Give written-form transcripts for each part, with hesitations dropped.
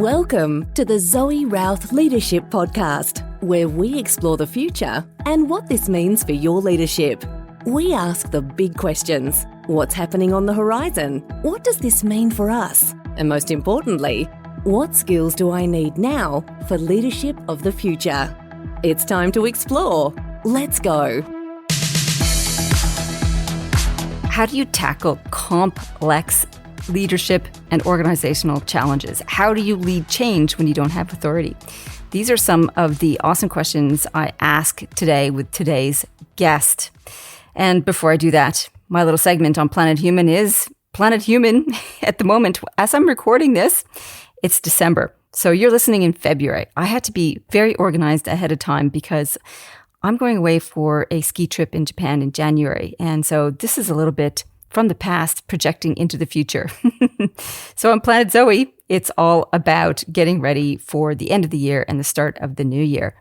Welcome to the Zoe Routh Leadership Podcast, where we explore the future and what this means for your leadership. We ask the big questions. What's happening on the horizon? What does this mean for us? And most importantly, what skills do I need now for leadership of the future? It's time to explore. Let's go. How do you tackle complex leadership and organizational challenges? How do you lead change when you don't have authority? These are some of the awesome questions I ask today with today's guest. And before I do that, my little segment on Planet Human is Planet Human. At the moment, as I'm recording this, it's December. So you're listening in February. I had to be very organized ahead of time because I'm going away for a ski trip in Japan in January. And so this is a little bit from the past projecting into the future. So on Planet Zoe, it's all about getting ready for the end of the year and the start of the new year.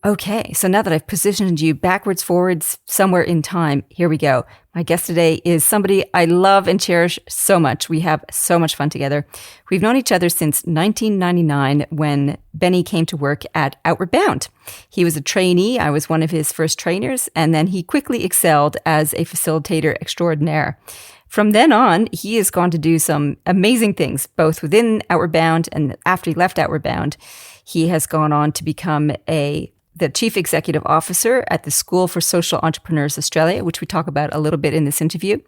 Okay, so now that I've positioned you backwards, forwards, somewhere in time, here we go. My guest today is somebody I love and cherish so much. We have so much fun together. We've known each other since 1999 when Benny came to work at Outward Bound. He was a trainee. I was one of his first trainers, and then he quickly excelled as a facilitator extraordinaire. From then on, he has gone to do some amazing things, both within Outward Bound and after he left Outward Bound. He has gone on to become the Chief Executive Officer at the School for Social Entrepreneurs Australia, which we talk about a little bit in this interview.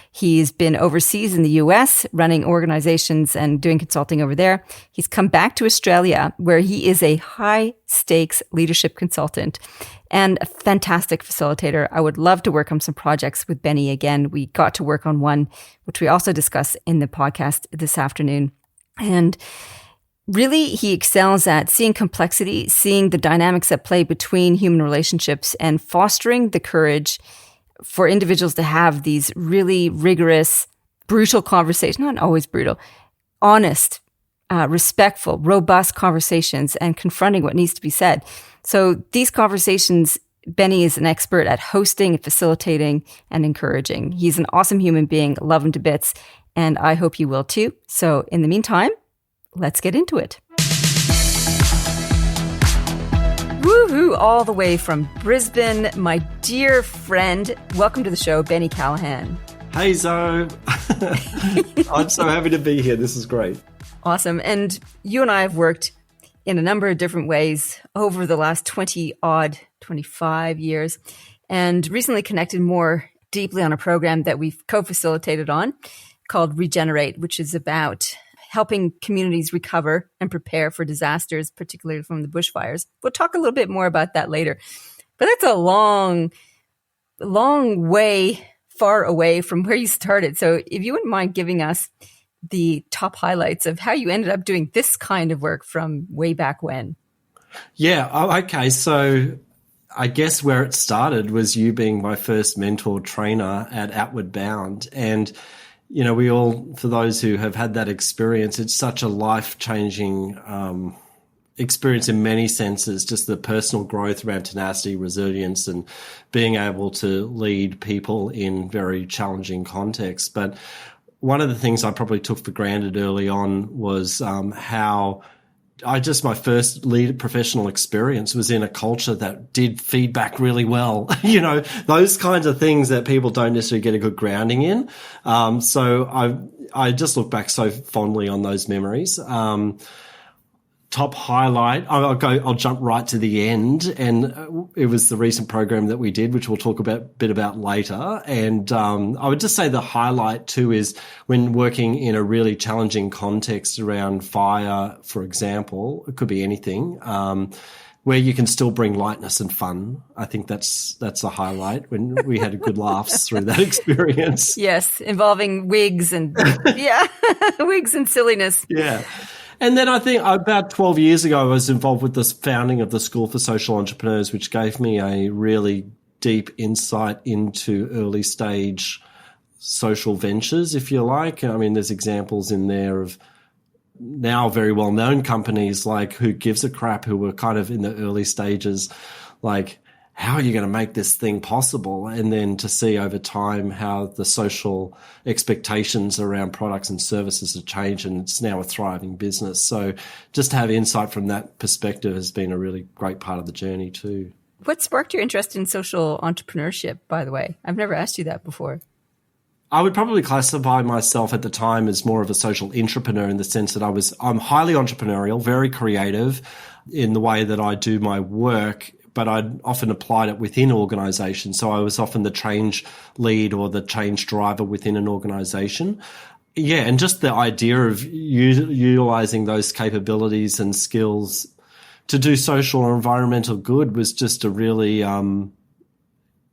He's been overseas in the US, running organizations and doing consulting over there. He's come back to Australia, where he is a high-stakes leadership consultant and a fantastic facilitator. I would love to work on some projects with Benny again. We got to work on one, which we also discuss in the podcast this afternoon. And really, he excels at seeing complexity, seeing the dynamics at play between human relationships, and fostering the courage for individuals to have these really rigorous, brutal conversations, not always brutal, honest, respectful, robust conversations, and confronting what needs to be said. So these conversations, Benny is an expert at hosting, facilitating, and encouraging. He's an awesome human being, love him to bits, and I hope you will too. So in the meantime, let's get into it. Woohoo! All the way from Brisbane, my dear friend. Welcome to the show, Benny Callaghan. Hey, Zoe. I'm so happy to be here. This is great. Awesome. And you and I have worked in a number of different ways over the last 25 years, and recently connected more deeply on a program that we've co-facilitated on called Regenerate, which is about helping communities recover and prepare for disasters, particularly from the bushfires. We'll talk a little bit more about that later. But that's a long way far away from where you started. So if you wouldn't mind giving us the top highlights of how you ended up doing this kind of work from way back when. Yeah, okay. So I guess where it started was you being my first mentor trainer at Outward Bound. And you know, we all, for those who have had that experience, it's such a life-changing experience in many senses, just the personal growth around tenacity, resilience, and being able to lead people in very challenging contexts. But one of the things I probably took for granted early on was how my first professional experience was in a culture that did feedback really well. You know, those kinds of things that people don't necessarily get a good grounding in. So I just look back so fondly on those memories. Top highlight, I'll jump right to the end, and it was the recent program that we did, which we'll talk a bit about later. And I would just say the highlight too is when working in a really challenging context around fire, for example, it could be anything, where you can still bring lightness and fun. I think that's a highlight when we had good laughs through that experience. Yes, involving wigs and wigs and silliness. Yeah. And then I think about 12 years ago, I was involved with the founding of the School for Social Entrepreneurs, which gave me a really deep insight into early stage social ventures, if you like. I mean, there's examples in there of now very well-known companies like Who Gives a Crap, who were kind of in the early stages, like how are you going to make this thing possible? And then to see over time how the social expectations around products and services have changed, and it's now a thriving business. So just to have insight from that perspective has been a really great part of the journey too. What sparked your interest in social entrepreneurship, by the way? I've never asked you that before. I would probably classify myself at the time as more of a social entrepreneur, in the sense that I'm highly entrepreneurial, very creative in the way that I do my work, but I'd often applied it within organizations. So I was often the change lead or the change driver within an organization. Yeah, and just the idea of utilizing those capabilities and skills to do social or environmental good was just a really,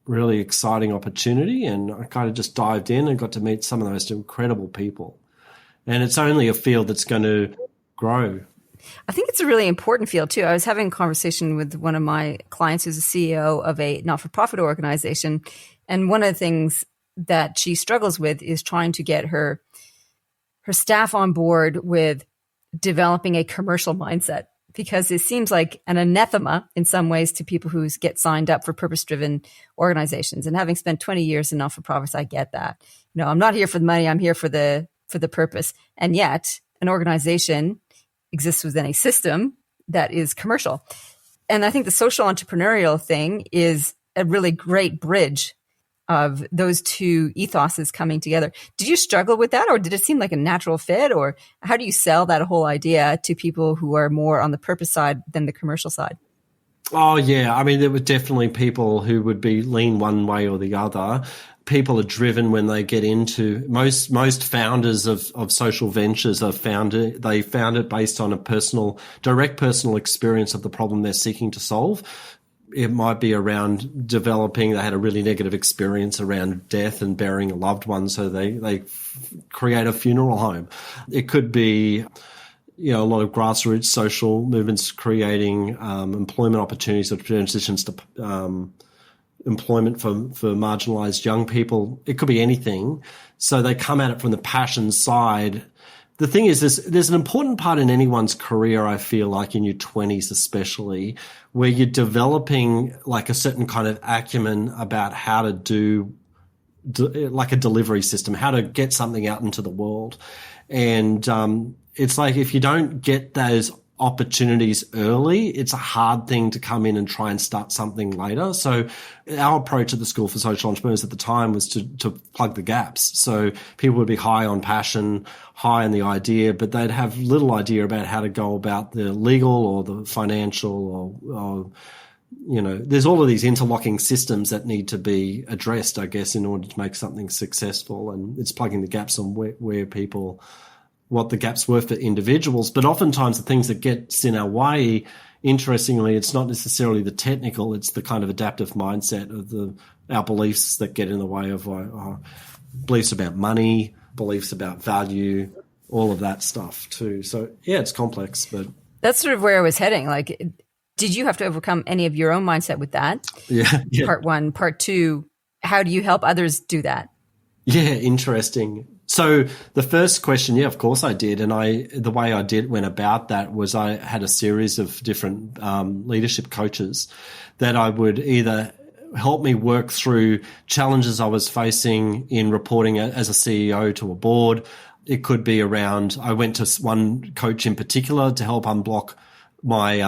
really exciting opportunity. And I kind of just dived in and got to meet some of the most incredible people. And it's only a field that's going to grow. I think it's a really important field too. I was having a conversation with one of my clients who's a CEO of a not-for-profit organization. And one of the things that she struggles with is trying to get her staff on board with developing a commercial mindset, because it seems like an anathema in some ways to people who get signed up for purpose-driven organizations. And having spent 20 years in not-for-profits, I get that. I'm not here for the money. I'm here for the purpose. And yet an organization exists within a system that is commercial. And I think the social entrepreneurial thing is a really great bridge of those two ethoses coming together. Did you struggle with that, or did it seem like a natural fit, or how do you sell that whole idea to people who are more on the purpose side than the commercial side? Oh, yeah. I mean, there were definitely people who would be lean one way or the other. People are driven when they get into most founders of social ventures they found it based on a direct personal experience of the problem they're seeking to solve. It might be around developing, they had a really negative experience around death and burying a loved one, so they create a funeral home. It could be, a lot of grassroots social movements creating employment opportunities or transitions to employment for marginalized young people. It could be anything. So they come at it from the passion side. The thing is, there's an important part in anyone's career, I feel like in your 20s especially, where you're developing like a certain kind of acumen about how to do like a delivery system, how to get something out into the world. And it's like if you don't get those opportunities early, it's a hard thing to come in and try and start something later. So our approach at the School for Social Entrepreneurs at the time was to plug the gaps. So people would be high on passion, high on the idea, but they'd have little idea about how to go about the legal or the financial or there's all of these interlocking systems that need to be addressed, I guess, in order to make something successful. And it's plugging the gaps on where people, what the gaps were for individuals. But oftentimes the things that gets in our way, interestingly, it's not necessarily the technical, it's the kind of adaptive mindset of our beliefs that get in the way of our beliefs about money, beliefs about value, all of that stuff too. So yeah, it's complex, but that's sort of where I was heading. Like, did you have to overcome any of your own mindset with that? Yeah. Part one. Part two, how do you help others do that? Yeah, interesting. So the first question, yeah, of course I did. And the way I went about that was I had a series of different leadership coaches that I would either help me work through challenges I was facing in reporting as a CEO to a board. It could be around, I went to one coach in particular to help unblock my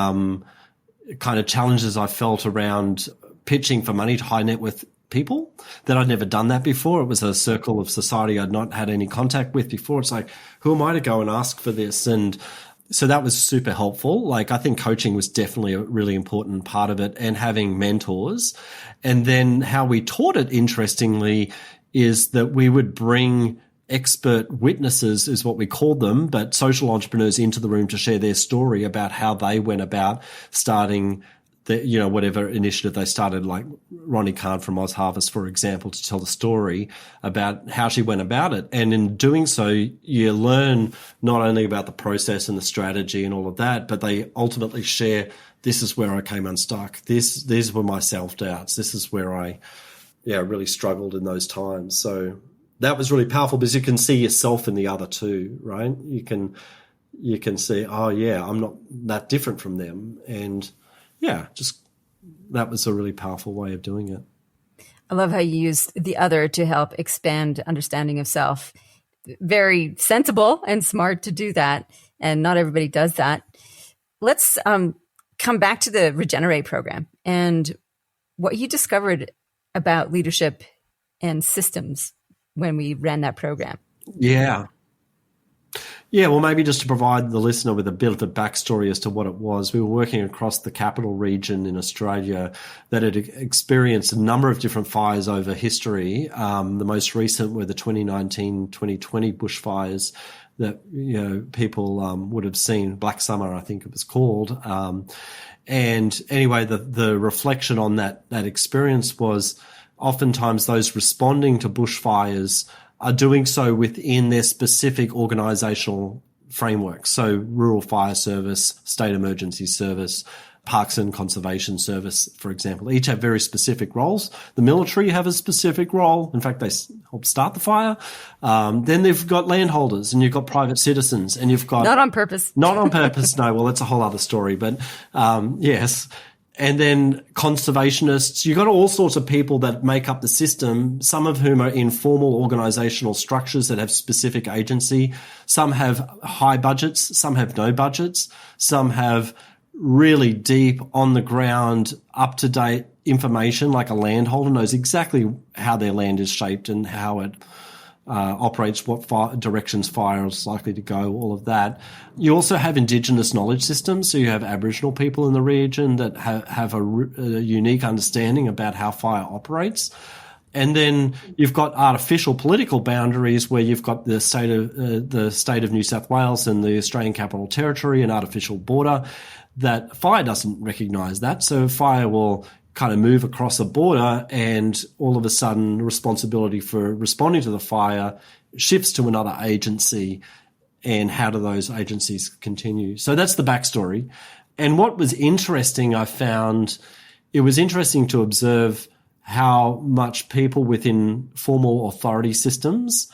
kind of challenges I felt around pitching for money to high net worth people, that I'd never done that before. It was a circle of society I'd not had any contact with before. It's like, who am I to go and ask for this? And so that was super helpful. Like, I think coaching was definitely a really important part of it, and having mentors. And then how we taught it, interestingly, is that we would bring expert witnesses, is what we called them, but social entrepreneurs into the room to share their story about how they went about starting whatever initiative they started, like Ronnie Kahn from Oz Harvest, for example, to tell the story about how she went about it. And in doing so, you learn not only about the process and the strategy and all of that, but they ultimately share, this is where I came unstuck. These were my self-doubts. This is where I really struggled in those times. So that was really powerful, because you can see yourself in the other too, right? You can see, oh yeah, I'm not that different from them. And yeah, just that was a really powerful way of doing it. I love how you used the other to help expand understanding of self. Very sensible and smart to do that. And not everybody does that. Let's come back to the Regenerate program and what you discovered about leadership and systems when we ran that program. Yeah. Yeah, well, maybe just to provide the listener with a bit of the backstory as to what it was. We were working across the capital region in Australia that had experienced a number of different fires over history. The most recent were the 2019-2020 bushfires that, you know, people would have seen. Black Summer, I think it was called. And anyway, the reflection on that experience was oftentimes those responding to bushfires are doing so within their specific organisational framework. So Rural Fire Service, State Emergency Service, Parks and Conservation Service, for example, each have very specific roles. The military have a specific role. In fact, they help start the fire. Then they've got landholders and you've got private citizens and you've got... Not on purpose. Not on purpose, no. Well, that's a whole other story. But yes. And then conservationists, you've got all sorts of people that make up the system, some of whom are in formal organisational structures that have specific agency. Some have high budgets, some have no budgets, some have really deep, on the ground, up-to-date information, like a landholder knows exactly how their land is shaped and how it operates, what directions fire is likely to go, all of that. You also have Indigenous knowledge systems, so you have Aboriginal people in the region that have a unique understanding about how fire operates. And then you've got artificial political boundaries where you've got the state of New South Wales and the Australian Capital Territory, an artificial border that fire doesn't recognise that. So fire will kind of move across a border and all of a sudden responsibility for responding to the fire shifts to another agency, and how do those agencies continue? So that's the backstory. And what was interesting, I found it was interesting to observe how much people within formal authority systems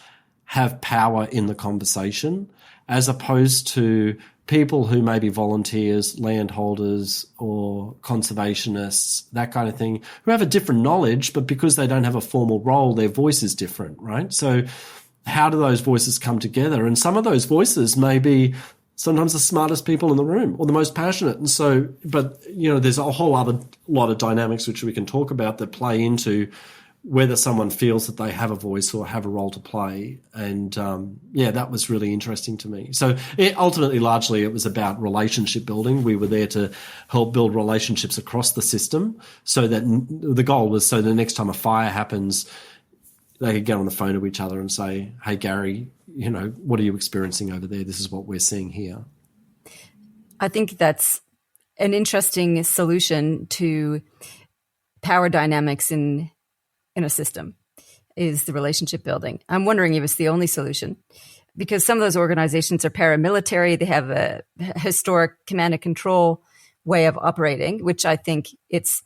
have power in the conversation, as opposed to people who may be volunteers, landholders, or conservationists, that kind of thing, who have a different knowledge, but because they don't have a formal role, their voice is different, right? So how do those voices come together? And some of those voices may be sometimes the smartest people in the room or the most passionate. And so, but, you know, there's a whole other lot of dynamics which we can talk about that play into whether someone feels that they have a voice or have a role to play. And, yeah, that was really interesting to me. So ultimately, largely, it was about relationship building. We were there to help build relationships across the system so that the goal was so the next time a fire happens, they could get on the phone to each other and say, hey, Gary, you know, what are you experiencing over there? This is what we're seeing here. I think that's an interesting solution to power dynamics in a system, is the relationship building. I'm wondering if it's the only solution, because some of those organizations are paramilitary. They have a historic command and control way of operating, which I think it's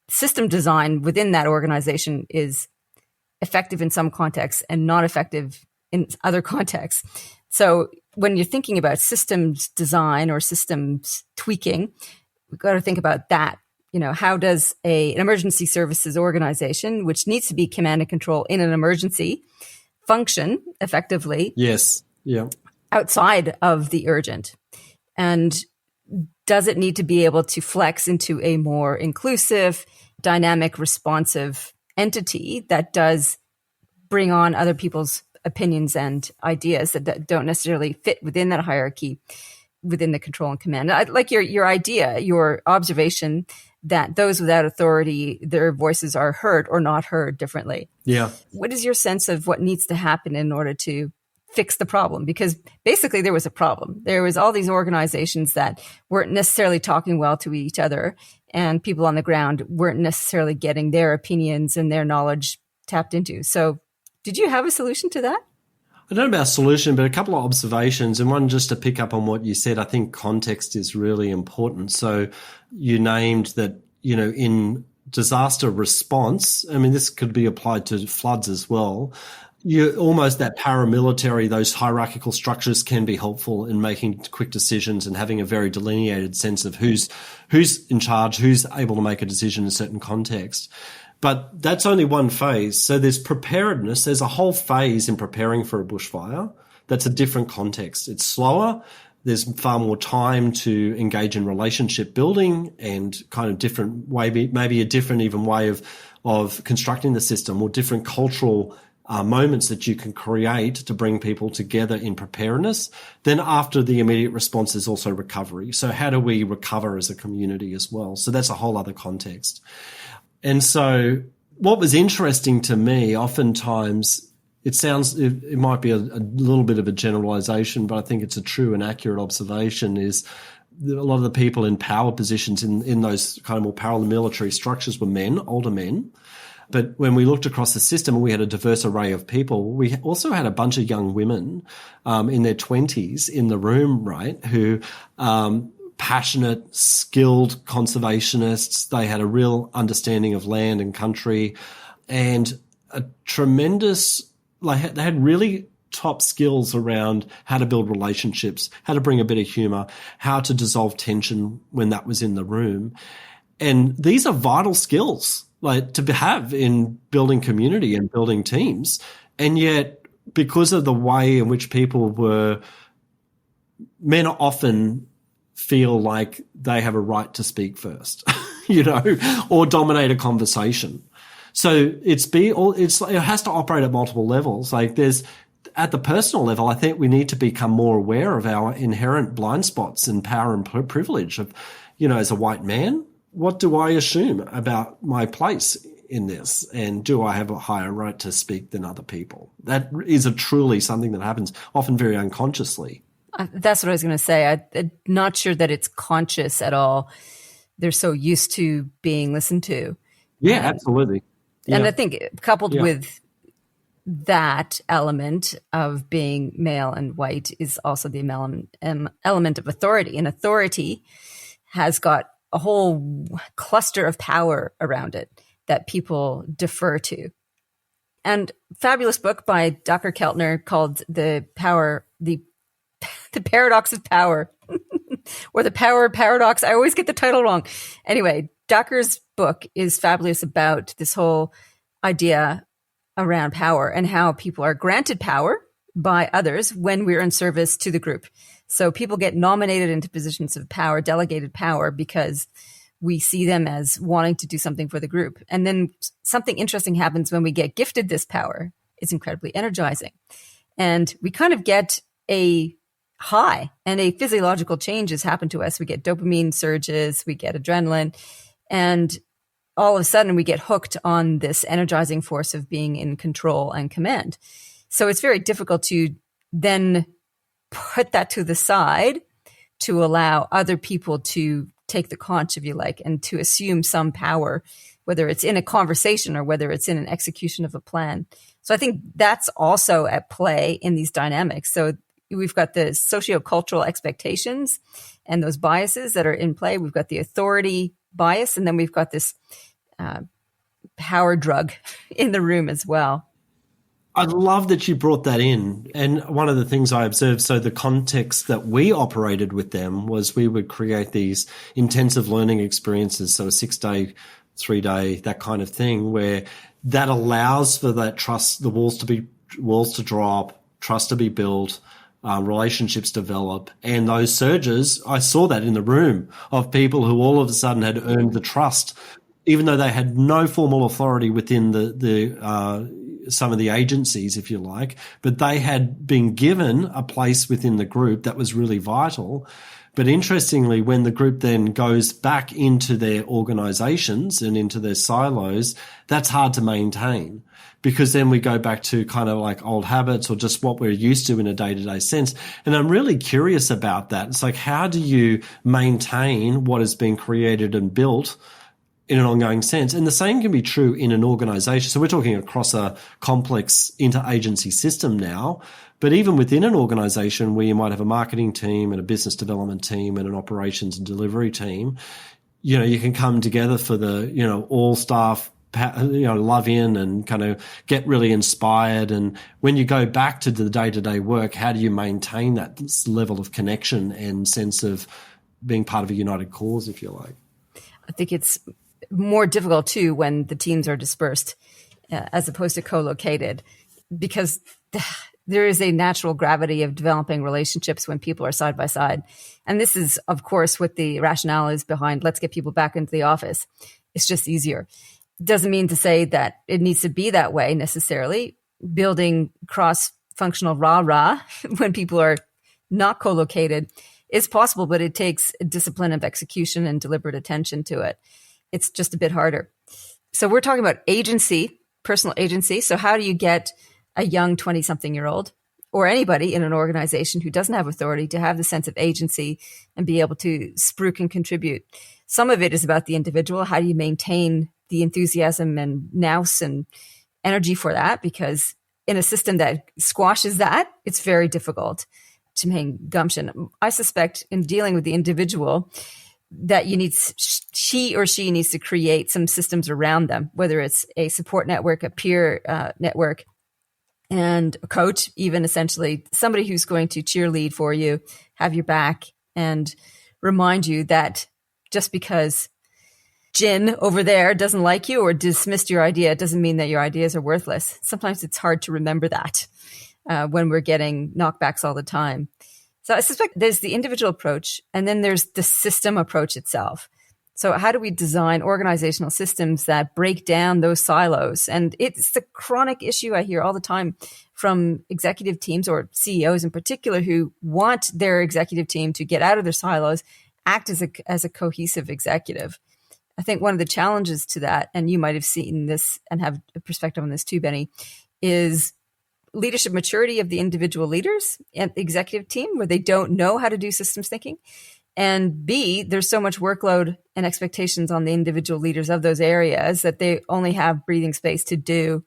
system design within that organization is effective in some contexts and not effective in other contexts. So when you're thinking about systems design or systems tweaking, we've got to think about that. You know, how does an emergency services organization, which needs to be command and control in an emergency, function effectively? Yes. Yeah. Outside of the urgent? And does it need to be able to flex into a more inclusive, dynamic, responsive entity that does bring on other people's opinions and ideas that don't necessarily fit within that hierarchy, within the control and command? I like your idea, your observation that those without authority, their voices are heard or not heard differently. Yeah. What is your sense of what needs to happen in order to fix the problem? Because basically there was a problem. There was all these organizations that weren't necessarily talking well to each other, and people on the ground weren't necessarily getting their opinions and their knowledge tapped into. So did you have a solution to that? I don't know about a solution, but a couple of observations, and one just to pick up on what you said. I think context is really important. So you named that, you know, in disaster response, I mean, this could be applied to floods as well. almost that paramilitary, those hierarchical structures can be helpful in making quick decisions and having a very delineated sense of who's in charge, who's able to make a decision in a certain context. But that's only one phase. So there's preparedness. There's a whole phase in preparing for a bushfire. That's a different context. It's slower. There's far more time to engage in relationship building and kind of different way, maybe a different even way of constructing the system, or different cultural moments that you can create to bring people together in preparedness. Then after the immediate response is also recovery. So how do we recover as a community as well? So that's a whole other context. And so what was interesting to me, oftentimes, it might be a little bit of a generalization, but I think it's a true and accurate observation, is that a lot of the people in power positions in those kind of more paramilitary structures were men, older men. But when we looked across the system and we had a diverse array of people, we also had a bunch of young women in their 20s in the room, right, who passionate, skilled conservationists. They had a real understanding of land and country and a tremendous, like they had really top skills around how to build relationships, how to bring a bit of humor, how to dissolve tension when that was in the room. And these are vital skills, like to have in building community and building teams. And yet, because of the way in which men often feel like they have a right to speak first, or dominate a conversation. So it has to operate at multiple levels. Like at the personal level, I think we need to become more aware of our inherent blind spots in power and privilege of, as a white man, what do I assume about my place in this? And do I have a higher right to speak than other people? That is truly something that happens often very unconsciously. That's what I was going to say. I'm not sure that it's conscious at all. They're so used to being listened to. Yeah, absolutely. Yeah. And I think coupled with that element of being male and white is also the element of authority. And authority has got a whole cluster of power around it that people defer to. And fabulous book by Dr. Keltner called The Paradox of Power or The Power Paradox. I always get the title wrong. Anyway, Docker's book is fabulous about this whole idea around power and how people are granted power by others when we're in service to the group. So people get nominated into positions of power, delegated power, because we see them as wanting to do something for the group. And then something interesting happens when we get gifted this power. It's incredibly energizing. And we kind of get a high and a physiological changes happen to us. We get dopamine surges, we get adrenaline, and all of a sudden we get hooked on this energizing force of being in control and command. So it's very difficult to then put that to the side to allow other people to take the conch, if you like, and to assume some power, whether it's in a conversation or whether it's in an execution of a plan. So I think that's also at play in these dynamics. So we've got the sociocultural expectations and those biases that are in play. We've got the authority bias, and then we've got this power drug in the room as well. I love that you brought that in. And one of the things I observed, so the context that we operated with them was we would create these intensive learning experiences. So a 6-day, 3-day, that kind of thing, where that allows for that trust, the walls to drop, trust to be built, relationships develop. And those surges, I saw that in the room of people who all of a sudden had earned the trust, even though they had no formal authority within the some of the agencies, if you like, but they had been given a place within the group that was really vital. But interestingly, when the group then goes back into their organizations and into their silos, that's hard to maintain, because then we go back to kind of like old habits or just what we're used to in a day-to-day sense. And I'm really curious about that. It's like, how do you maintain what has been created and built in an ongoing sense? And the same can be true in an organization. So we're talking across a complex interagency system now, but even within an organization where you might have a marketing team and a business development team and an operations and delivery team, you can come together for the, all staff love in and kind of get really inspired. And when you go back to the day-to-day work, how do you maintain that level of connection and sense of being part of a united cause, if you like? I think it's more difficult too when the teams are dispersed as opposed to co-located, because there is a natural gravity of developing relationships when people are side by side. And this is, of course, what the rationale is behind let's get people back into the office. It's just easier. It doesn't mean to say that it needs to be that way necessarily. Building cross-functional rah-rah when people are not co-located is possible, but it takes a discipline of execution and deliberate attention to it. It's just a bit harder. So we're talking about agency, personal agency. So how do you get a young 20-something-year-old or anybody in an organization who doesn't have authority to have the sense of agency and be able to spruik and contribute? Some of it is about the individual. How do you maintain the enthusiasm and nous and energy for that? Because in a system that squashes that, it's very difficult to maintain gumption. I suspect in dealing with the individual that she or she needs to create some systems around them, whether it's a support network, a peer network, and a coach, even essentially somebody who's going to cheerlead for you, have your back, and remind you that just because Jin over there doesn't like you or dismissed your idea, it doesn't mean that your ideas are worthless. Sometimes it's hard to remember that when we're getting knockbacks all the time. So I suspect there's the individual approach, and then there's the system approach itself. So how do we design organizational systems that break down those silos? And it's the chronic issue I hear all the time from executive teams or CEOs in particular who want their executive team to get out of their silos, act as a cohesive executive. I think one of the challenges to that, and you might have seen this and have a perspective on this too, Benny, is leadership maturity of the individual leaders and the executive team where they don't know how to do systems thinking. And B, there's so much workload and expectations on the individual leaders of those areas that they only have breathing space to do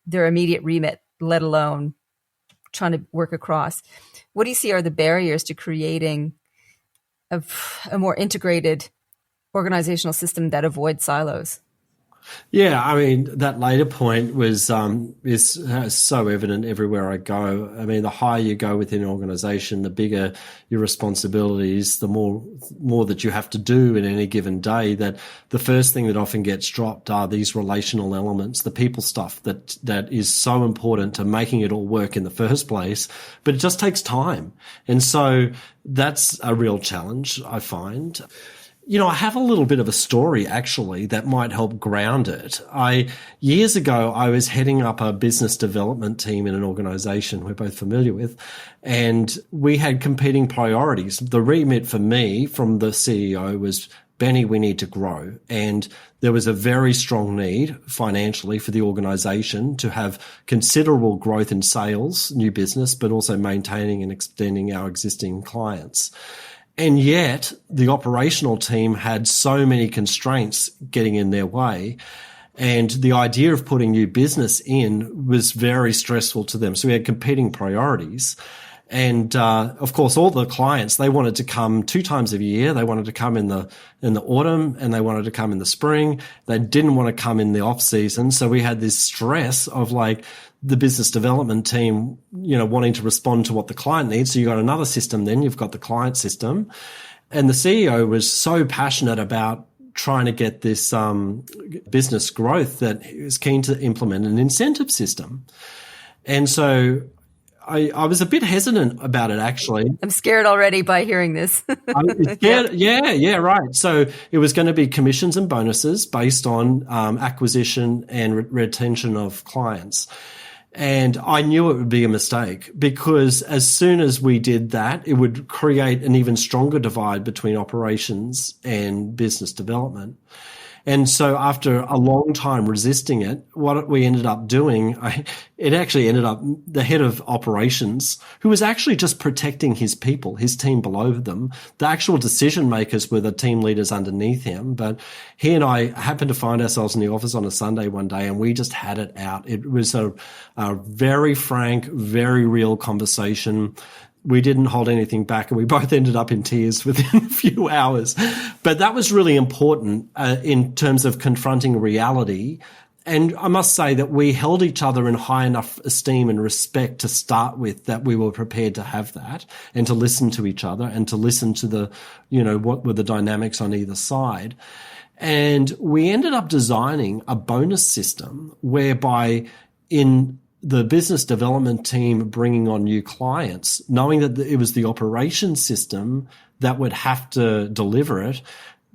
their immediate remit, let alone trying to work across. What do you see are the barriers to creating a more integrated organizational system that avoids silos? Yeah, I mean, that later point is so evident everywhere I go. I mean, the higher you go within an organization, the bigger your responsibilities, the more that you have to do in any given day, that the first thing that often gets dropped are these relational elements, the people stuff that is so important to making it all work in the first place, but it just takes time. And so that's a real challenge, I find. I have a little bit of a story actually that might help ground it. Years ago, I was heading up a business development team in an organization we're both familiar with, and we had competing priorities. The remit for me from the CEO was, Benny, we need to grow. And there was a very strong need financially for the organization to have considerable growth in sales, new business, but also maintaining and extending our existing clients. And yet the operational team had so many constraints getting in their way. And the idea of putting new business in was very stressful to them. So we had competing priorities. And, of course, all the clients, they wanted to come 2 times a year. They wanted to come in the autumn and they wanted to come in the spring. They didn't want to come in the off season. So we had this stress of like the business development team, wanting to respond to what the client needs. So you got another system, then you've got the client system. And the CEO was so passionate about trying to get this, business growth that he was keen to implement an incentive system. And so I was a bit hesitant about it, actually. I'm scared already by hearing this. I was scared. Yeah, right. So it was going to be commissions and bonuses based on acquisition and retention of clients. And I knew it would be a mistake because as soon as we did that, it would create an even stronger divide between operations and business development. And so after a long time resisting it, what we ended up doing, it actually ended up the head of operations, who was actually just protecting his people, his team below them. The actual decision makers were the team leaders underneath him. But he and I happened to find ourselves in the office on a Sunday one day, and we just had it out. It was a very frank, very real conversation. We didn't hold anything back, and we both ended up in tears within a few hours. But that was really important in terms of confronting reality And I must say that we held each other in high enough esteem and respect to start with, that we were prepared to have that and to listen to each other and to listen to the, what were the dynamics on either side. And we ended up designing a bonus system whereby in the business development team bringing on new clients, knowing that it was the operations system that would have to deliver it,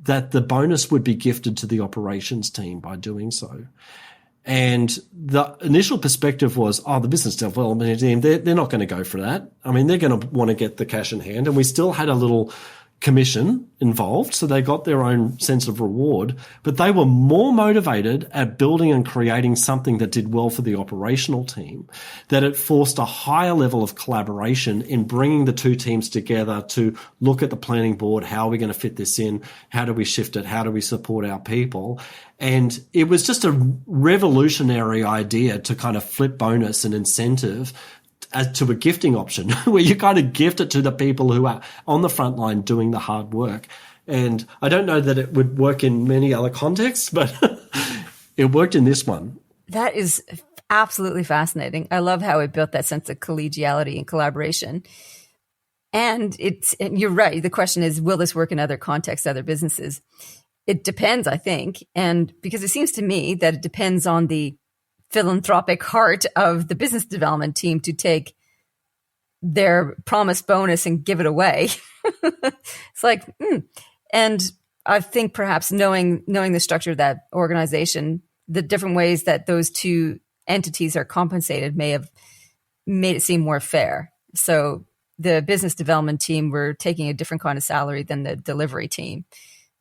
that the bonus would be gifted to the operations team by doing so. And the initial perspective was, the business development team, they're not going to go for that. I mean, they're going to want to get the cash in hand. And we still had a little commission involved, so they got their own sense of reward, but they were more motivated at building and creating something that did well for the operational team, that it forced a higher level of collaboration in bringing the two teams together to look at the planning board. How are we going to fit this in? How do we shift it? How do we support our people? And it was just a revolutionary idea to kind of flip bonus and incentive as to a gifting option where you kind of gift it to the people who are on the front line doing the hard work. And I don't know that it would work in many other contexts, but it worked in this one. That is absolutely fascinating. I love how it built that sense of collegiality and collaboration. And you're right. The question is, will this work in other contexts, other businesses? It depends, I think. And because it seems to me that it depends on the philanthropic heart of the business development team to take their promised bonus and give it away. It's like, And I think perhaps knowing the structure of that organization, the different ways that those two entities are compensated may have made it seem more fair. So the business development team were taking a different kind of salary than the delivery team.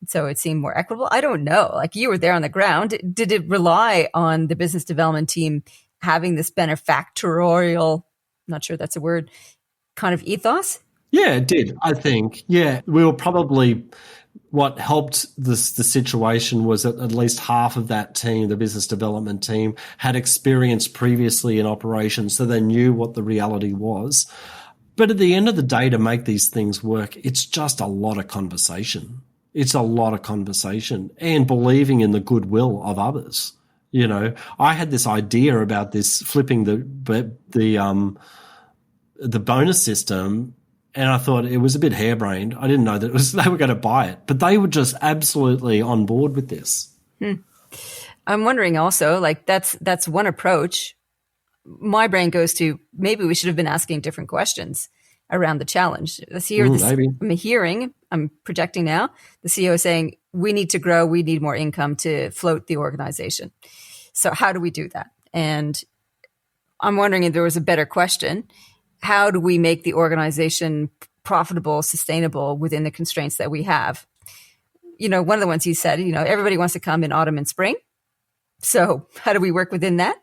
So it seemed more equitable. I don't know. Like, you were there on the ground. Did it rely on the business development team having this benefactorial, not sure that's a word, kind of ethos? Yeah, it did, I think. Yeah, we were probably, what helped the situation was that at least half of that team, the business development team, had experience previously in operations, so they knew what the reality was. But at the end of the day, to make these things work, it's just a lot of conversation. It's a lot of conversation and believing in the goodwill of others. I had this idea about this flipping the bonus system, and I thought it was a bit harebrained. I didn't know that they were going to buy it, but they were just absolutely on board with this. I'm wondering also, like, that's one approach. My brain goes to, maybe we should have been asking different questions around the challenge. I'm projecting now, the CEO saying, we need to grow, we need more income to float the organization. So how do we do that? And I'm wondering if there was a better question. How do we make the organization profitable, sustainable within the constraints that we have? One of the ones you said, everybody wants to come in autumn and spring. So how do we work within that?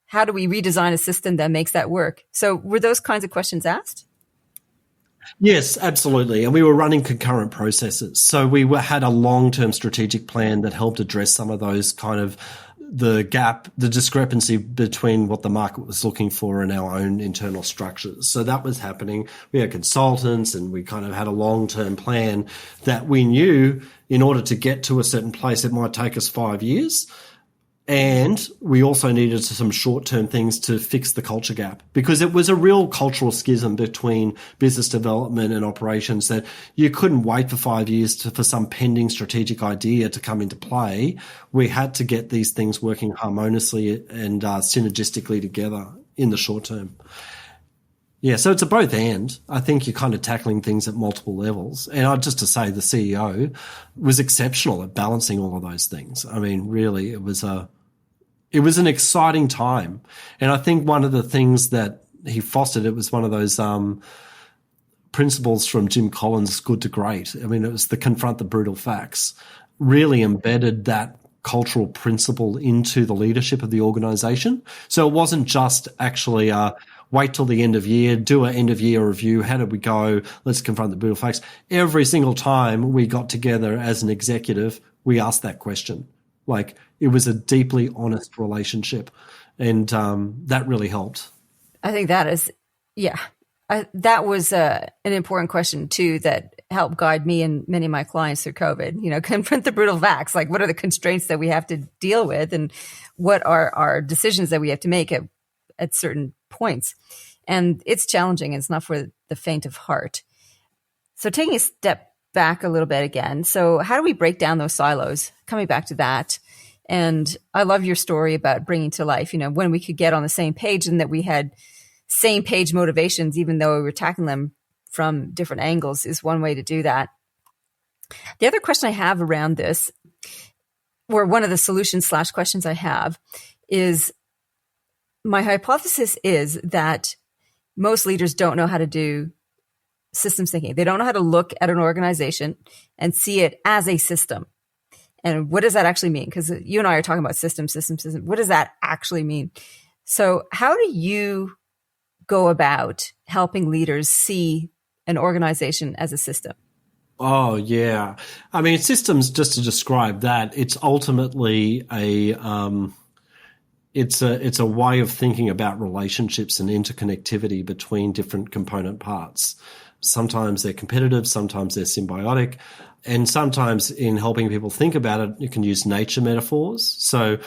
How do we redesign a system that makes that work? So were those kinds of questions asked? Yes, absolutely. And we were running concurrent processes. So we had a long-term strategic plan that helped address some of those kind of the gap, the discrepancy between what the market was looking for and our own internal structures. So that was happening. We had consultants and we kind of had a long-term plan that we knew in order to get to a certain place, it might take us 5 years. And we also needed some short-term things to fix the culture gap, because it was a real cultural schism between business development and operations that you couldn't wait for 5 years for some pending strategic idea to come into play. We had to get these things working harmoniously and synergistically together in the short term. Yeah, so it's a both and. I think you're kind of tackling things at multiple levels. And just to say, the CEO was exceptional at balancing all of those things. I mean, really, it was an exciting time. And I think one of the things that he fostered, it was one of those principles from Jim Collins' Good to Great. I mean, it was the confront the brutal facts, really embedded that cultural principle into the leadership of the organization. So it wasn't just actually wait till the end of year, do an end of year review. How did we go? Let's confront the brutal facts. Every single time we got together as an executive, we asked that question. Like, it was a deeply honest relationship, and that really helped. I think that is, that was an important question too, that helped guide me and many of my clients through COVID. Confront the brutal facts. Like, what are the constraints that we have to deal with, and what are our decisions that we have to make at certain points? And it's challenging. It's not for the faint of heart. So taking a step back a little bit again. So how do we break down those silos? Coming back to that. And I love your story about bringing to life, when we could get on the same page and that we had same page motivations, even though we were tackling them from different angles, is one way to do that. The other question I have around this, or one of the solutions / questions I have, is my hypothesis is that most leaders don't know how to do systems thinking. They don't know how to look at an organization and see it as a system. And what does that actually mean? Because you and I are talking about system. What does that actually mean? So how do you go about helping leaders see an organization as a system? Oh, yeah. I mean, systems, just to describe that, it's ultimately it's a way of thinking about relationships and interconnectivity between different component parts. Sometimes they're competitive, sometimes they're symbiotic, and sometimes in helping people think about it, you can use nature metaphors. So,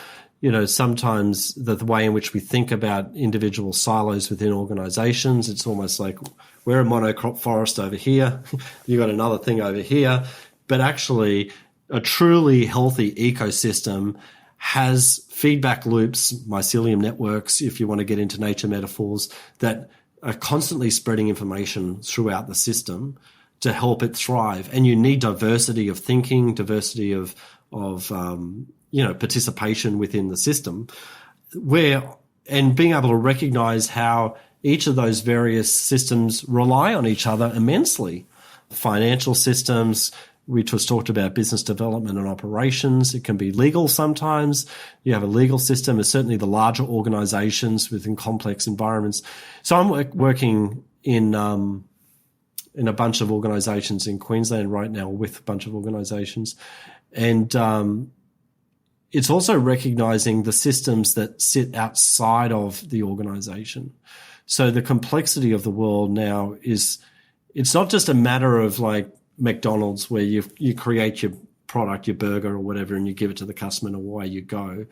sometimes the way in which we think about individual silos within organizations, it's almost like we're a monocrop forest over here, you got another thing over here, but actually a truly healthy ecosystem has feedback loops, mycelium networks, if you want to get into nature metaphors, that are constantly spreading information throughout the system to help it thrive. And you need diversity of thinking, diversity of participation within the system, and being able to recognize how each of those various systems rely on each other immensely. Financial systems, we just talked about business development and operations. It can be legal sometimes. You have a legal system, and certainly the larger organizations within complex environments. So I'm working in a bunch of organizations in Queensland right now, with a bunch of organizations. And it's also recognizing the systems that sit outside of the organization. So the complexity of the world now it's not just a matter of like McDonald's where you create your product, your burger or whatever, and you give it to the customer and away you go.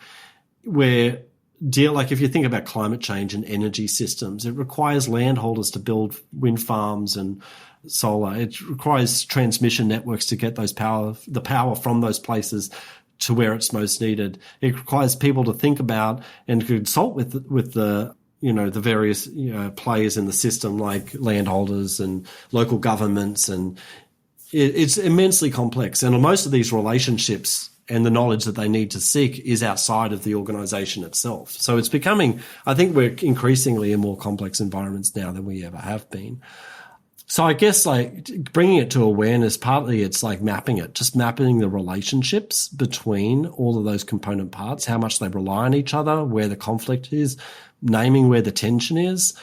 Like if you think about climate change and energy systems, it requires landholders to build wind farms and solar. It requires transmission networks to get the power from those places to where it's most needed. It requires people to think about and consult with the the various players in the system, like landholders and local governments, and it's immensely complex. And most of these relationships and the knowledge that they need to seek is outside of the organization itself. So it's becoming, I think we're increasingly in more complex environments now than we ever have been. So I guess like bringing it to awareness, partly it's like just mapping the relationships between all of those component parts, how much they rely on each other, where the conflict is, naming where the tension is.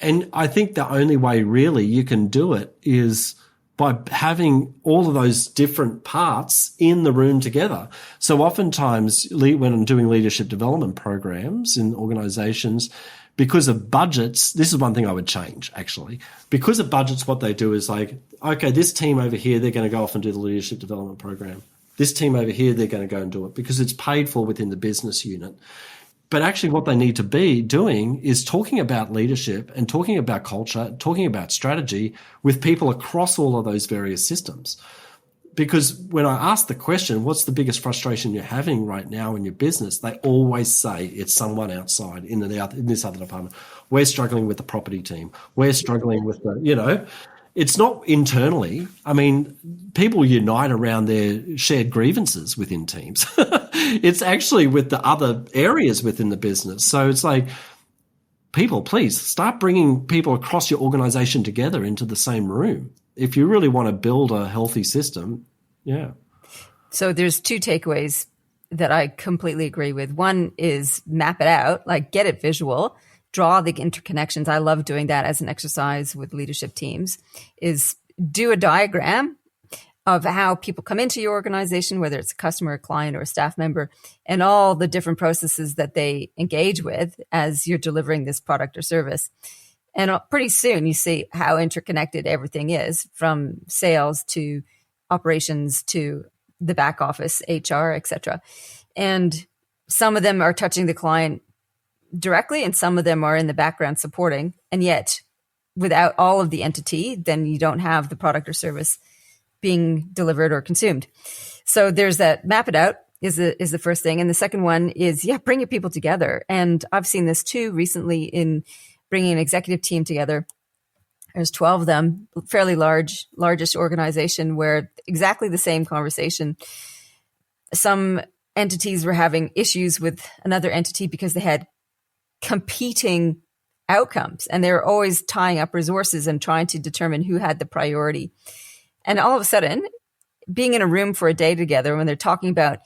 And I think the only way really you can do it is by having all of those different parts in the room together. So oftentimes when I'm doing leadership development programs in organizations, because of budgets, this is one thing I would change, actually. Because of budgets, what they do is like, okay, this team over here, they're going to go off and do the leadership development program. This team over here, they're going to go and do it because it's paid for within the business unit. But actually what they need to be doing is talking about leadership and talking about culture, talking about strategy with people across all of those various systems. Because when I ask the question, what's the biggest frustration you're having right now in your business? They always say it's someone outside in this other department. We're struggling with the property team. We're struggling with it's not internally. I mean, people unite around their shared grievances within teams. It's actually with the other areas within the business. So it's like, people, please start bringing people across your organization together into the same room. If you really want to build a healthy system, yeah. So there's two takeaways that I completely agree with. One is map it out, like get it visual, draw the interconnections. I love doing that as an exercise with leadership teams, is do a diagram of how people come into your organization, whether it's a customer, a client, or a staff member, and all the different processes that they engage with as you're delivering this product or service. And pretty soon you see how interconnected everything is, from sales to operations to the back office, HR, etc. And some of them are touching the client directly, and some of them are in the background supporting. And yet, without all of the entity, then you don't have the product or service being delivered or consumed. So there's that. Map it out is the first thing. And the second one is, bring your people together. And I've seen this too recently in bringing an executive team together. There's 12 of them, fairly largest organization, where exactly the same conversation. Some entities were having issues with another entity because they had competing outcomes, and they were always tying up resources and trying to determine who had the priority. And all of a sudden, being in a room for a day together, when they're talking about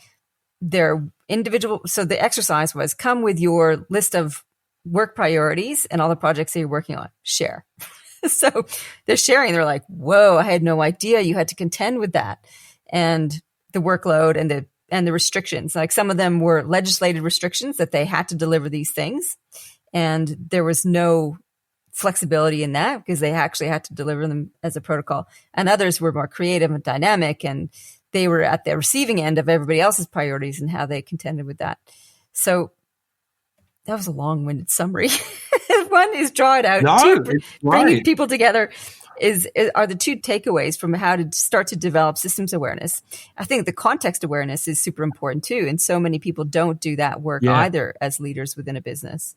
their individual, so the exercise was, come with your list of work priorities and all the projects that you're working on, share. So they're sharing. They're like, whoa, I had no idea you had to contend with that. And the workload and the restrictions, like some of them were legislated restrictions that they had to deliver these things. And there was no flexibility in that because they actually had to deliver them as a protocol. And others were more creative and dynamic, and they were at the receiving end of everybody else's priorities and how they contended with that. So that was a long-winded summary. One is draw it out. No, two, bringing people together are the two takeaways from how to start to develop systems awareness. I think the context awareness is super important too. And so many people don't do that work either as leaders within a business.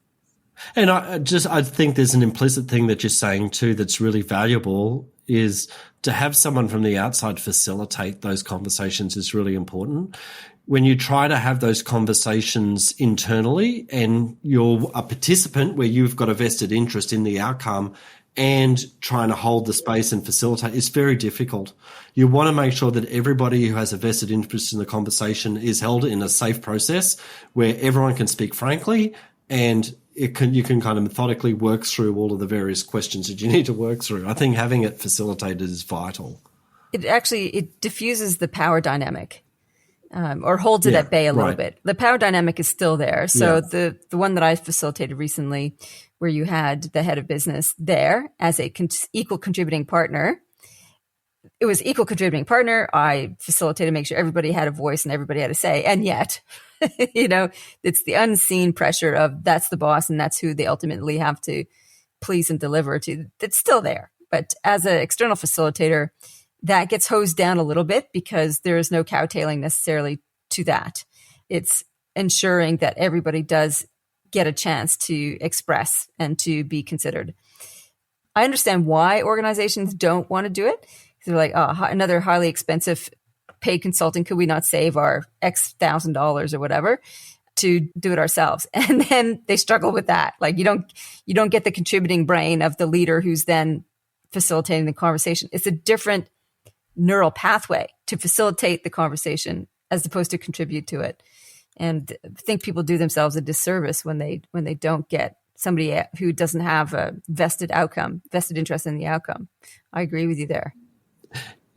And I think there's an implicit thing that you're saying too that's really valuable, is to have someone from the outside facilitate those conversations is really important. When you try to have those conversations internally and you're a participant where you've got a vested interest in the outcome and trying to hold the space and facilitate, it's very difficult. You want to make sure that everybody who has a vested interest in the conversation is held in a safe process where everyone can speak frankly, and you can kind of methodically work through all of the various questions that you need to work through. I think having it facilitated is vital. It diffuses the power dynamic. Or holds it at bay a little bit. The power dynamic is still there. So the one that I facilitated recently, where you had the head of business there as a equal contributing partner, it was equal contributing partner. I facilitated, make sure everybody had a voice and everybody had a say. And yet, it's the unseen pressure of that's the boss and that's who they ultimately have to please and deliver to. It's still there. But as an external facilitator, that gets hosed down a little bit because there is no cowtailing necessarily to that. It's ensuring that everybody does get a chance to express and to be considered. I understand why organizations don't want to do it. They're like, another highly expensive paid consulting. Could we not save our X $1,000s or whatever to do it ourselves? And then they struggle with that. Like you don't get the contributing brain of the leader who's then facilitating the conversation. It's a different neural pathway to facilitate the conversation as opposed to contribute to it. And I think people do themselves a disservice when they don't get somebody who doesn't have a vested interest in the outcome. I agree with you there.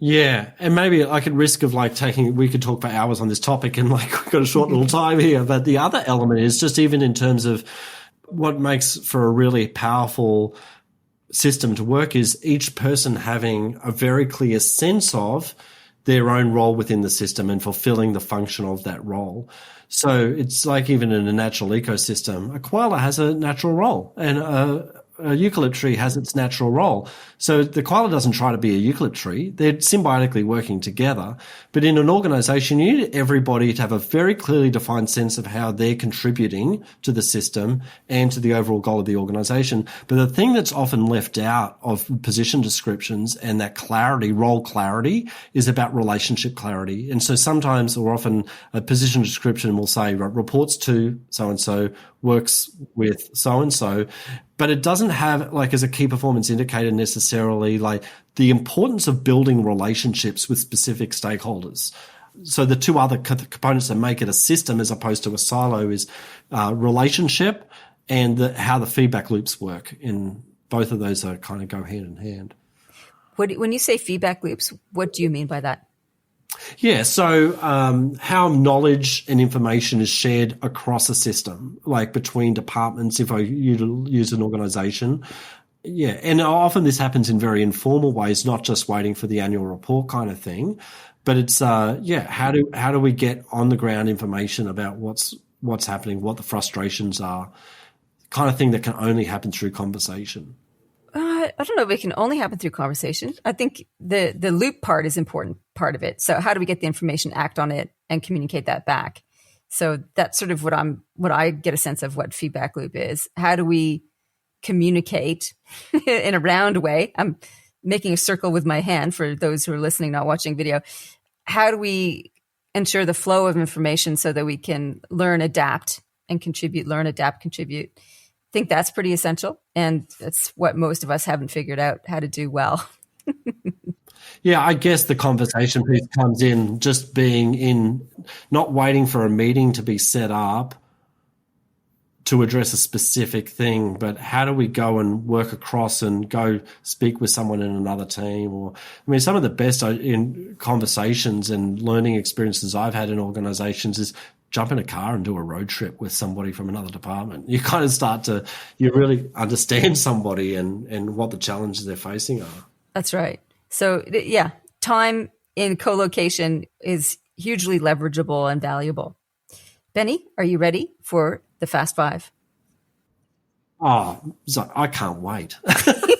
Yeah. And maybe I could risk of we could talk for hours on this topic and we've got a short little time here. But the other element is just even in terms of what makes for a really powerful system to work is each person having a very clear sense of their own role within the system and fulfilling the function of that role. So it's like even in a natural ecosystem, a koala has a natural role and a eucalypt tree has its natural role. So the koala doesn't try to be a eucalypt tree. They're symbiotically working together. But in an organization, you need everybody to have a very clearly defined sense of how they're contributing to the system and to the overall goal of the organization. But the thing that's often left out of position descriptions and that clarity, role clarity, is about relationship clarity. And so sometimes or often a position description will say reports to so-and-so, works with so-and-so, but it doesn't have as a key performance indicator necessarily the importance of building relationships with specific stakeholders. So the two other components that make it a system as opposed to a silo is relationship and how the feedback loops work. And both of those are kind of go hand in hand. When you say feedback loops, what do you mean by that? Yeah, so how knowledge and information is shared across a system, between departments, if I use an organization, Yeah, and often this happens in very informal ways, not just waiting for the annual report kind of thing, but it's how do we get on the ground information about what's happening, what the frustrations are, kind of thing that can only happen through conversation. I don't know if it can only happen through conversation. I think the loop part is important part of it. So how do we get the information, act on it, and communicate that back? So that's sort of what I get a sense of what feedback loop is. How do we communicate in a round way? I'm making a circle with my hand for those who are listening, not watching video. How do we ensure the flow of information so that we can learn, adapt, and contribute, learn, adapt, contribute? I think that's pretty essential. And that's what most of us haven't figured out how to do well. Yeah, I guess the conversation piece comes in just being in, not waiting for a meeting to be set up to address a specific thing, but how do we go and work across and go speak with someone in another team? Or, I mean, some of the best in conversations and learning experiences I've had in organizations is jump in a car and do a road trip with somebody from another department. You kind of you really understand somebody and what the challenges they're facing are. That's right. So yeah, time in co-location is hugely leverageable and valuable. Benny, are you ready for the Fast Five? Oh, I can't wait.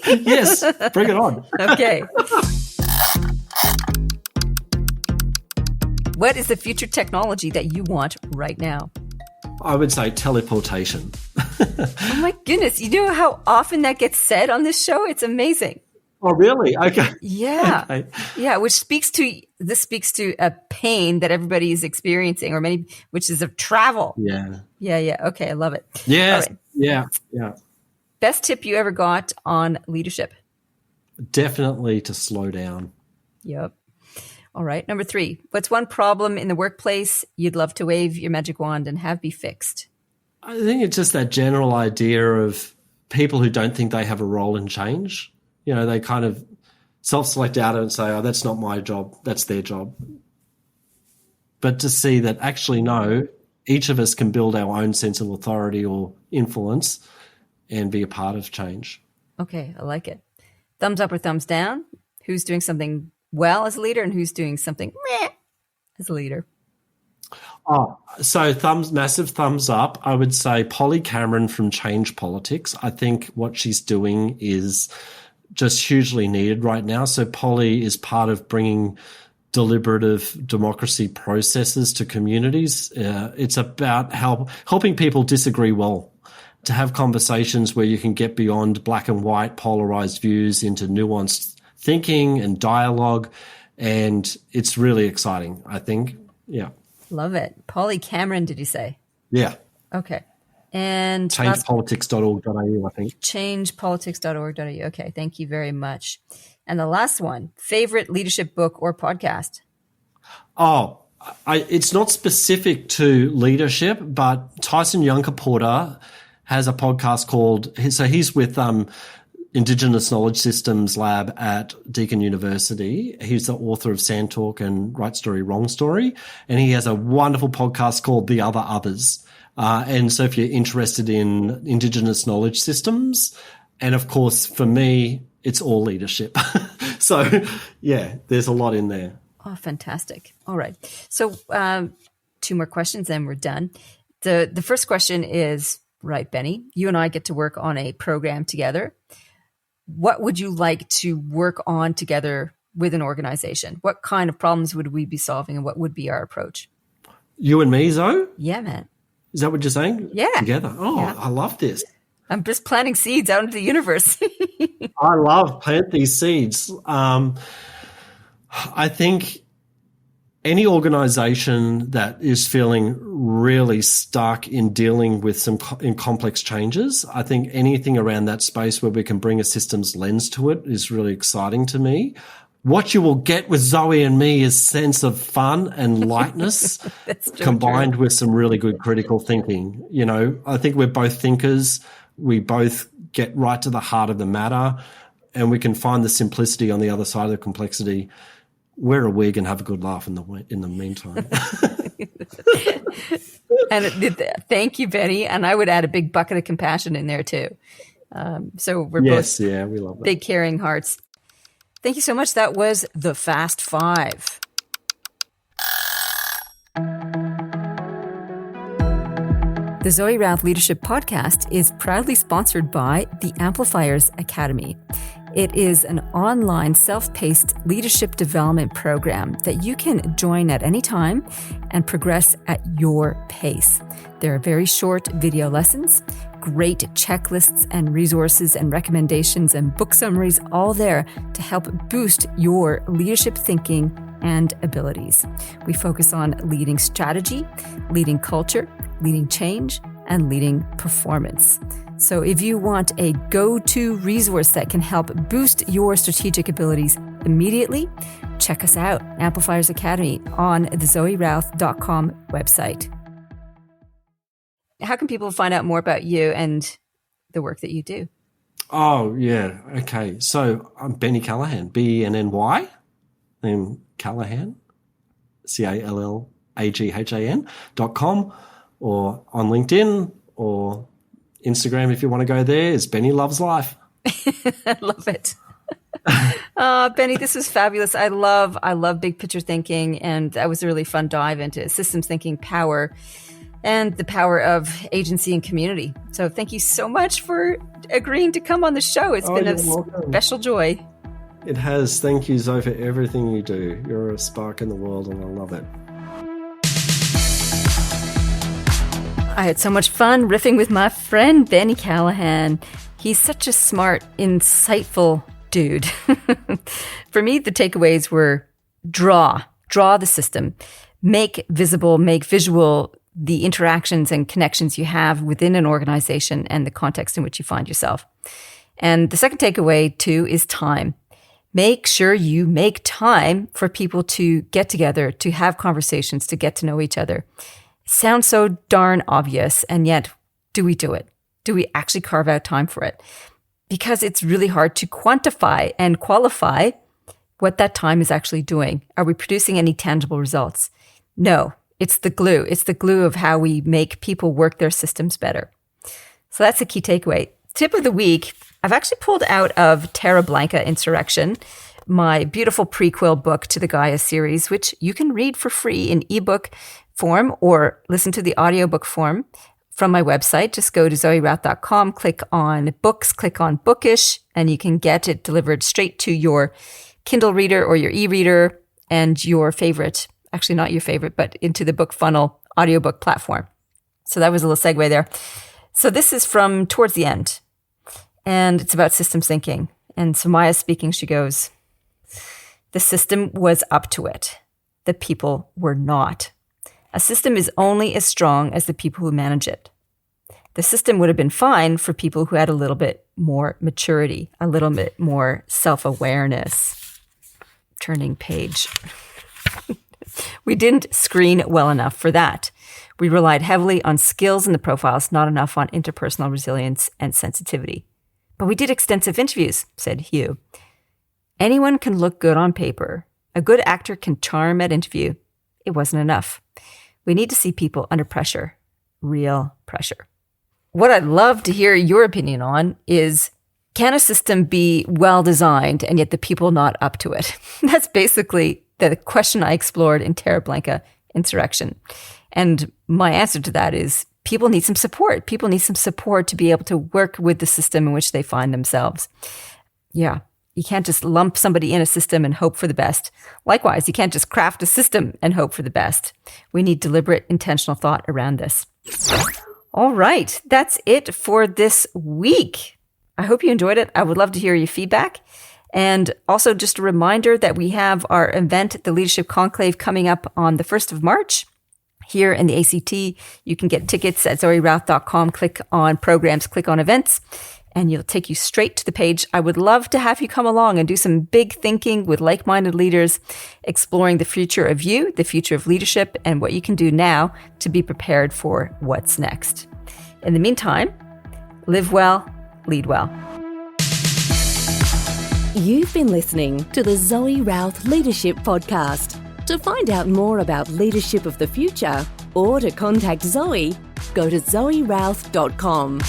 Yes, bring it on. Okay. What is the future technology that you want right now? I would say teleportation. Oh my goodness. You know how often that gets said on this show? It's amazing. Oh, really? Okay. Yeah. Okay. Yeah. This speaks to a pain that everybody is experiencing, which is of travel. Yeah. Yeah. Okay. I love it. Yes. Right. Yeah. Best tip you ever got on leadership? Definitely to slow down. Yep. All right. Number 3, what's one problem in the workplace you'd love to wave your magic wand and have be fixed? I think it's just that general idea of people who don't think they have a role in change. You know, they kind of self-select out and say, oh, that's not my job, that's their job. But to see that actually, no, each of us can build our own sense of authority or influence and be a part of change. Okay, I like it. Thumbs up or thumbs down? Who's doing something well as a leader and who's doing something meh as a leader? Oh, so massive thumbs up. I would say Polly Cameron from Change Politics. I think what she's doing is just hugely needed right now. So Polly is part of bringing deliberative democracy processes to communities. It's about helping people disagree well, to have conversations where you can get beyond black and white polarized views into nuanced thinking and dialogue. And it's really exciting, I think. Yeah. Love it. Polly Cameron, did you say? Yeah. Okay. And changepolitics.org.au, I think. Changepolitics.org.au. Okay. Thank you very much. And the last one, favorite leadership book or podcast? Oh, it's not specific to leadership, but Tyson Yunkaporta has a podcast called, so he's with Indigenous Knowledge Systems Lab at Deakin University. He's the author of Sand Talk and Right Story, Wrong Story. And he has a wonderful podcast called The Other Others. And so if you're interested in Indigenous knowledge systems, and of course, for me, it's all leadership. So yeah, there's a lot in there. Oh, fantastic. All right. So 2 more questions, then we're done. The first question is, right, Benny, you and I get to work on a program together. What would you like to work on together with an organization? What kind of problems would we be solving and what would be our approach? You and me, Zoe? Yeah, man. Is that what you're saying? Yeah. Together. Oh, yeah. I love this. I'm just planting seeds out into the universe. I love plant these seeds. I think any organization that is feeling really stuck in dealing with some complex changes, I think anything around that space where we can bring a systems lens to it is really exciting to me. What you will get with Zoe and me is sense of fun and lightness combined with some really good critical thinking. You know, I think we're both thinkers. We both get right to the heart of the matter and we can find the simplicity on the other side of the complexity. Wear a wig and have a good laugh in the meantime. And thank you, Benny. And I would add a big bucket of compassion in there too. So we're Yes, both yeah, we love that. big caring hearts. Thank you so much. That was the Fast Five. The Zoe Routh Leadership Podcast is proudly sponsored by the Amplifiers Academy. It is an online self-paced leadership development program that you can join at any time and progress at your pace. There are very short video lessons, great checklists and resources and recommendations and book summaries, all there to help boost your leadership thinking and abilities. We focus on leading strategy, leading culture, leading change, and leading performance. So if you want a go-to resource that can help boost your strategic abilities immediately, check us out, Amplifiers Academy, on the zoerouth.com website. How can people find out more about you and the work that you do? Oh, yeah. Okay. So I'm Benny Callaghan, Benny, name Callaghan, CALLAGHAN.com, or on LinkedIn or Instagram if you want to go there. It's Benny Loves Life. I love it. Benny, this was fabulous. I love big picture thinking, and that was a really fun dive into systems thinking, power, and the power of agency and community. So thank you so much for agreeing to come on the show. It's been a special joy. It has. Thank you, Zoe, for everything you do. You're a spark in the world, and I love it. I had so much fun riffing with my friend, Benny Callaghan. He's such a smart, insightful dude. For me, the takeaways were draw the system, make visible, make visual the interactions and connections you have within an organization and the context in which you find yourself. And the second takeaway, too, is time. Make sure you make time for people to get together, to have conversations, to get to know each other. It sounds so darn obvious, and yet, do we do it? Do we actually carve out time for it? Because it's really hard to quantify and qualify what that time is actually doing. Are we producing any tangible results? No, it's the glue. It's the glue of how we make people work their systems better. So that's a key takeaway. Tip of the week, I've actually pulled out of Terra Blanca Insurrection, my beautiful prequel book to the Gaia series, which you can read for free in ebook form or listen to the audiobook form from my website. Just go to zoerouth.com, click on books, click on bookish, and you can get it delivered straight to your Kindle reader or your e-reader and your favorite, actually not your favorite, but into the book funnel audiobook platform. So that was a little segue there. So this is from towards the end, and it's about systems thinking. And so Maya speaking, she goes, the system was up to it. The people were not. A system is only as strong as the people who manage it. The system would have been fine for people who had a little bit more maturity, a little bit more self-awareness. Turning page. We didn't screen well enough for that. We relied heavily on skills in the profiles, not enough on interpersonal resilience and sensitivity. But we did extensive interviews, said Hugh. Anyone can look good on paper. A good actor can charm at interview. It wasn't enough. We need to see people under pressure, real pressure. What I'd love to hear your opinion on is, can a system be well designed and yet the people not up to it? That's basically the question I explored in Terra Blanca Insurrection. And my answer to that is, people need some support. People need some support to be able to work with the system in which they find themselves. Yeah. You can't just lump somebody in a system and hope for the best. Likewise, you can't just craft a system and hope for the best. We need deliberate, intentional thought around this. All right, that's it for this week. I hope you enjoyed it. I would love to hear your feedback. And also just a reminder that we have our event, the Leadership Conclave, coming up on the 1st of March here in the ACT. You can get tickets at zoerouth.com, click on programs, click on events, and it'll take you straight to the page. I would love to have you come along and do some big thinking with like-minded leaders, exploring the future of you, the future of leadership, and what you can do now to be prepared for what's next. In the meantime, live well, lead well. You've been listening to the Zoe Routh Leadership Podcast. To find out more about leadership of the future or to contact Zoe, go to zoerouth.com.